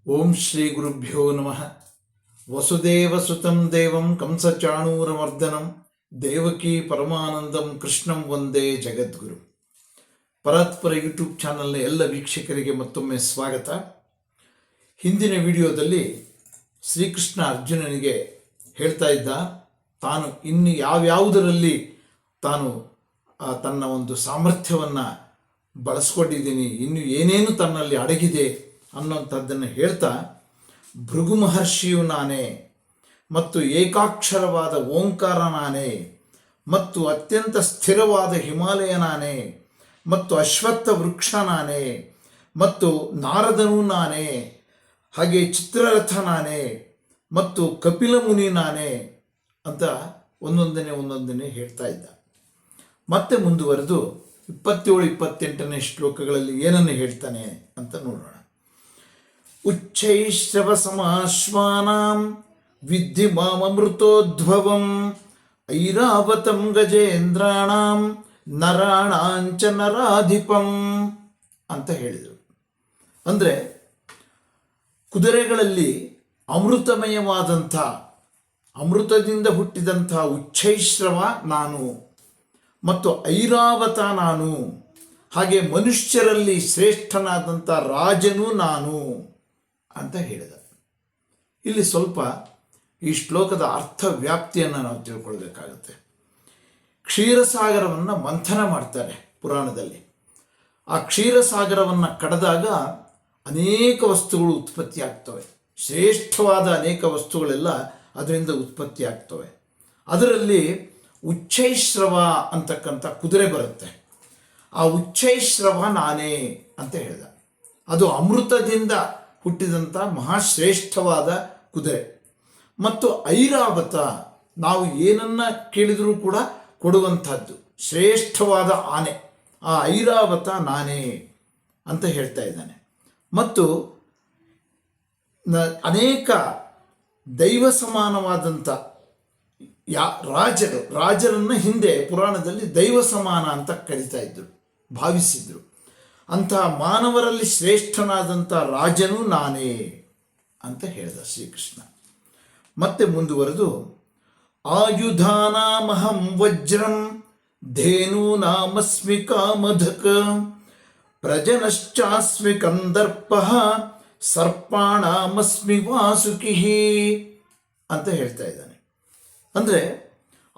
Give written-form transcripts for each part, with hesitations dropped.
ಓಂ ಶ್ರೀ ಗುರುಭ್ಯೋ ನಮಃ. ವಸುದೇವಸುತಂ ದೇವಂ ಕಂಸಚಾಣೂರಮರ್ದನಂ ದೇವಕೀ ಪರಮಾನಂದಂ ಕೃಷ್ಣಂ ವಂದೇ ಜಗದ್ಗುರು. ಪರಾತ್ಪರ ಯೂಟ್ಯೂಬ್ ಚಾನಲ್ನ ಎಲ್ಲ ವೀಕ್ಷಕರಿಗೆ ಮತ್ತೊಮ್ಮೆ ಸ್ವಾಗತ. ಹಿಂದಿನ ವಿಡಿಯೋದಲ್ಲಿ ಶ್ರೀಕೃಷ್ಣ ಅರ್ಜುನನಿಗೆ ಹೇಳ್ತಾ ಇದ್ದ, ತಾನು ಇನ್ನು ಯಾವ್ಯಾವುದರಲ್ಲಿ ತಾನು ತನ್ನ ಒಂದು ಸಾಮರ್ಥ್ಯವನ್ನು ಬಳಸ್ಕೊಂಡಿದ್ದೀನಿ, ಇನ್ನು ಏನೇನು ತನ್ನಲ್ಲಿ ಅಡಗಿದೆ ಅನ್ನೋಂಥದ್ದನ್ನು ಹೇಳ್ತಾ, ಭೃಗು ಮಹರ್ಷಿಯು ನಾನೇ, ಮತ್ತು ಏಕಾಕ್ಷರವಾದ ಓಂಕಾರ ನಾನೇ, ಮತ್ತು ಅತ್ಯಂತ ಸ್ಥಿರವಾದ ಹಿಮಾಲಯ ನಾನೇ, ಮತ್ತು ಅಶ್ವತ್ಥ ವೃಕ್ಷ ನಾನೇ, ಮತ್ತು ನಾರದನು ನಾನೇ, ಹಾಗೆ ಚಿತ್ರರಥ ನಾನೇ, ಮತ್ತು ಕಪಿಲ ಮುನಿ ನಾನೇ ಅಂತ ಒಂದೊಂದನೇ ಹೇಳ್ತಾ ಇದ್ದ. ಮತ್ತೆ ಮುಂದುವರೆದು 27-28ನೇ ಶ್ಲೋಕಗಳಲ್ಲಿ ಏನನ್ನು ಹೇಳ್ತಾನೆ ಅಂತ ನೋಡೋಣ. ಉಚ್ಚೈಶ್ರವ ಸಮಾಶ್ವಾನಾಂ ವಿದ್ಧಿ ಮಾಮೃತೋದ್ಭವಂ ಐರಾವತಂ ಗಜೇಂದ್ರಾಣಾಂ ನರಾಣಾಂಚ ನರಾಧಿಪಂ ಅಂತ ಹೇಳಿದರು. ಅಂದರೆ ಕುದುರೆಗಳಲ್ಲಿ ಅಮೃತಮಯವಾದಂಥ, ಅಮೃತದಿಂದ ಹುಟ್ಟಿದಂಥ ಉಚ್ಚೈಶ್ರವ ನಾನು, ಮತ್ತು ಐರಾವತ ನಾನು, ಹಾಗೆ ಮನುಷ್ಯರಲ್ಲಿ ಶ್ರೇಷ್ಠನಾದಂಥ ರಾಜನು ನಾನು ಅಂತ ಹೇಳಿದ. ಇಲ್ಲಿ ಸ್ವಲ್ಪ ಈ ಶ್ಲೋಕದ ಅರ್ಥ ವ್ಯಾಪ್ತಿಯನ್ನು ನಾವು ತಿಳ್ಕೊಳ್ಬೇಕಾಗತ್ತೆ. ಕ್ಷೀರಸಾಗರವನ್ನು ಮಂಥನ ಮಾಡ್ತಾರೆ ಪುರಾಣದಲ್ಲಿ. ಆ ಕ್ಷೀರಸಾಗರವನ್ನು ಕಡಿದಾಗ ಅನೇಕ ವಸ್ತುಗಳು ಉತ್ಪತ್ತಿ ಆಗ್ತವೆ. ಶ್ರೇಷ್ಠವಾದ ಅನೇಕ ವಸ್ತುಗಳೆಲ್ಲ ಅದರಿಂದ ಉತ್ಪತ್ತಿ ಆಗ್ತವೆ. ಅದರಲ್ಲಿ ಉಚ್ಚೈಶ್ರವ ಅಂತಕ್ಕಂಥ ಕುದುರೆ ಬರುತ್ತೆ. ಆ ಉಚ್ಚೈಶ್ರವ ನಾನೇ ಅಂತ ಹೇಳಿದ. ಅದು ಅಮೃತದಿಂದ ಹುಟ್ಟಿದಂಥ ಮಹಾಶ್ರೇಷ್ಠವಾದ ಕುದುರೆ. ಮತ್ತು ಐರಾವತ, ನಾವು ಏನನ್ನ ಕೇಳಿದರೂ ಕೂಡ ಕೊಡುವಂಥದ್ದು ಶ್ರೇಷ್ಠವಾದ ಆನೆ. ಆ ಐರಾವತ ನಾನೇ ಅಂತ ಹೇಳ್ತಾ ಇದ್ದಾನೆ. ಮತ್ತು ಅನೇಕ ದೈವ ಸಮಾನವಾದಂಥ ರಾಜರನ್ನು ಹಿಂದೆ ಪುರಾಣದಲ್ಲಿ ದೈವ ಸಮಾನ ಅಂತ ಕರೀತಾ ಇದ್ದರು, ಭಾವಿಸಿದ್ರು. ಅಂಥ ಮಾನವರಲ್ಲಿ ಶ್ರೇಷ್ಠನಾದಂಥ ರಾಜನು ನಾನೇ ಅಂತ ಹೇಳಿದ ಶ್ರೀಕೃಷ್ಣ. ಮತ್ತೆ ಮುಂದುವರೆದು, ಆಯುಧಾನಾಮಹಂ ವಜ್ರಂ ಧೇನೂನಾಮಸ್ಮಿ ಕಾಮಧಕ ಪ್ರಜನಶ್ಚಾಸ್ಮಿ ಕಂದರ್ಪಃ ಸರ್ಪಾಣಾಮಸ್ಮಿ ವಾಸುಕಿ ಅಂತ ಹೇಳ್ತಾ ಇದ್ದಾನೆ. ಅಂದರೆ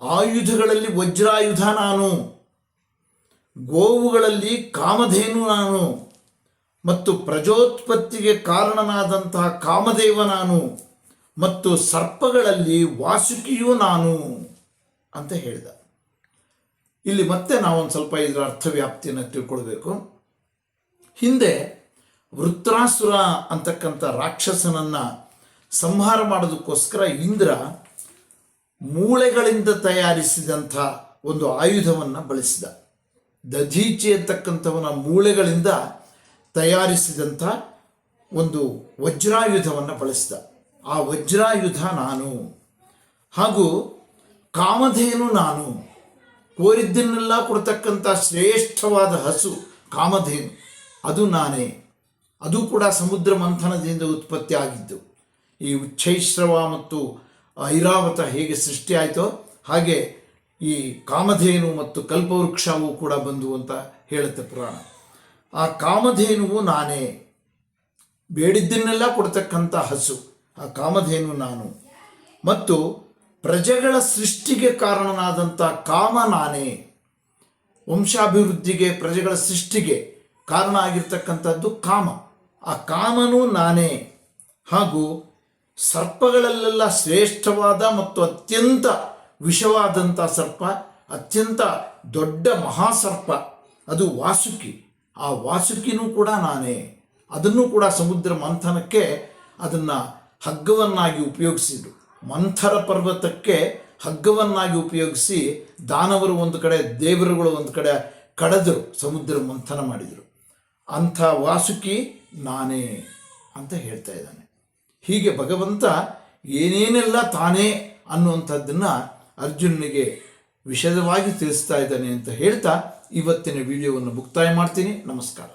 ಆಯುಧಗಳಲ್ಲಿ ವಜ್ರಾಯುಧ ನಾನು, ಗೋವುಗಳಲ್ಲಿ ಕಾಮಧೇನು ನಾನು, ಮತ್ತು ಪ್ರಜೋತ್ಪತ್ತಿಗೆ ಕಾರಣನಾದಂತಹ ಕಾಮದೇವ ನಾನು, ಮತ್ತು ಸರ್ಪಗಳಲ್ಲಿ ವಾಸುಕಿಯೂ ನಾನು ಅಂತ ಹೇಳಿದ. ಇಲ್ಲಿ ಮತ್ತೆ ನಾವೊಂದು ಸ್ವಲ್ಪ ಇದರ ಅರ್ಥವ್ಯಾಪ್ತಿಯನ್ನು ತಿಳ್ಕೊಳ್ಬೇಕು. ಹಿಂದೆ ವೃತ್ರಾಸುರ ಅಂತಕ್ಕಂಥ ರಾಕ್ಷಸನನ್ನು ಸಂಹಾರ ಮಾಡೋದಕ್ಕೋಸ್ಕರ ಇಂದ್ರ ಮೂಳೆಗಳಿಂದ ತಯಾರಿಸಿದಂಥ ಒಂದು ಆಯುಧವನ್ನು ಬಳಸಿದ. ದಧೀಚಿ ಅಂತಕ್ಕಂಥವನ ಮೂಳೆಗಳಿಂದ ತಯಾರಿಸಿದಂಥ ಒಂದು ವಜ್ರಾಯುಧವನ್ನು ಬಳಸಿದ. ಆ ವಜ್ರಾಯುಧ ನಾನು. ಹಾಗೂ ಕಾಮಧೇನು ನಾನು, ಕೋರಿದ್ದನ್ನೆಲ್ಲ ಕೊಡ್ತಕ್ಕಂಥ ಶ್ರೇಷ್ಠವಾದ ಹಸು ಕಾಮಧೇನು, ಅದು ನಾನೇ. ಅದು ಕೂಡ ಸಮುದ್ರ ಮಂಥನದಿಂದ ಉತ್ಪತ್ತಿ ಆಗಿದ್ದು. ಈ ಉಚ್ಚೈಶ್ರವ ಮತ್ತು ಐರಾವತ ಹೇಗೆ ಸೃಷ್ಟಿಯಾಯಿತೋ ಹಾಗೆ ಈ ಕಾಮಧೇನು ಮತ್ತು ಕಲ್ಪವೃಕ್ಷವು ಕೂಡ ಬಂದು ಅಂತ ಹೇಳುತ್ತೆ ಪುರಾಣ. ಆ ಕಾಮಧೇನುವು ನಾನೇ, ಬೇಡಿದ್ದನ್ನೆಲ್ಲ ಕೊಡ್ತಕ್ಕಂಥ ಹಸು ಆ ಕಾಮಧೇನು ನಾನು. ಮತ್ತು ಪ್ರಜೆಗಳ ಸೃಷ್ಟಿಗೆ ಕಾರಣನಾದಂಥ ಕಾಮ ನಾನೇ. ವಂಶಾಭಿವೃದ್ಧಿಗೆ, ಪ್ರಜೆಗಳ ಸೃಷ್ಟಿಗೆ ಕಾರಣ ಆಗಿರ್ತಕ್ಕಂಥದ್ದು ಕಾಮ. ಆ ಕಾಮನೂ ನಾನೇ. ಹಾಗೂ ಸರ್ಪಗಳಲ್ಲೆಲ್ಲ ಶ್ರೇಷ್ಠವಾದ ಮತ್ತು ಅತ್ಯಂತ ವಿಷವಾದಂಥ ಸರ್ಪ, ಅತ್ಯಂತ ದೊಡ್ಡ ಮಹಾಸರ್ಪ, ಅದು ವಾಸುಕಿ. ಆ ವಾಸುಕಿನೂ ಕೂಡ ನಾನೇ. ಅದನ್ನು ಕೂಡ ಸಮುದ್ರ ಮಂಥನಕ್ಕೆ ಅದನ್ನು ಹಗ್ಗವನ್ನಾಗಿ ಉಪಯೋಗಿಸಿದರು. ಮಂಥರ ಪರ್ವತಕ್ಕೆ ಹಗ್ಗವನ್ನಾಗಿ ಉಪಯೋಗಿಸಿ ದಾನವರು ಒಂದು ಕಡೆ, ದೇವರುಗಳು ಒಂದು ಕಡೆ ಕಳೆದರು, ಸಮುದ್ರ ಮಂಥನ ಮಾಡಿದರು. ಅಂಥ ವಾಸುಕಿ ನಾನೇ ಅಂತ ಹೇಳ್ತಾ ಇದ್ದಾನೆ. ಹೀಗೆ ಭಗವಂತ ಏನೇನೆಲ್ಲ ತಾನೇ ಅನ್ನುವಂಥದ್ದನ್ನು ಅರ್ಜುನನಿಗೆ ವಿಶದವಾಗಿ ತಿಳಿಸ್ತಾ ಇದ್ದಾನೆ ಅಂತ ಹೇಳ್ತಾ ಇವತ್ತಿನ ವಿಡಿಯೋವನ್ನು ಮುಕ್ತಾಯ ಮಾಡ್ತೀನಿ. ನಮಸ್ಕಾರ.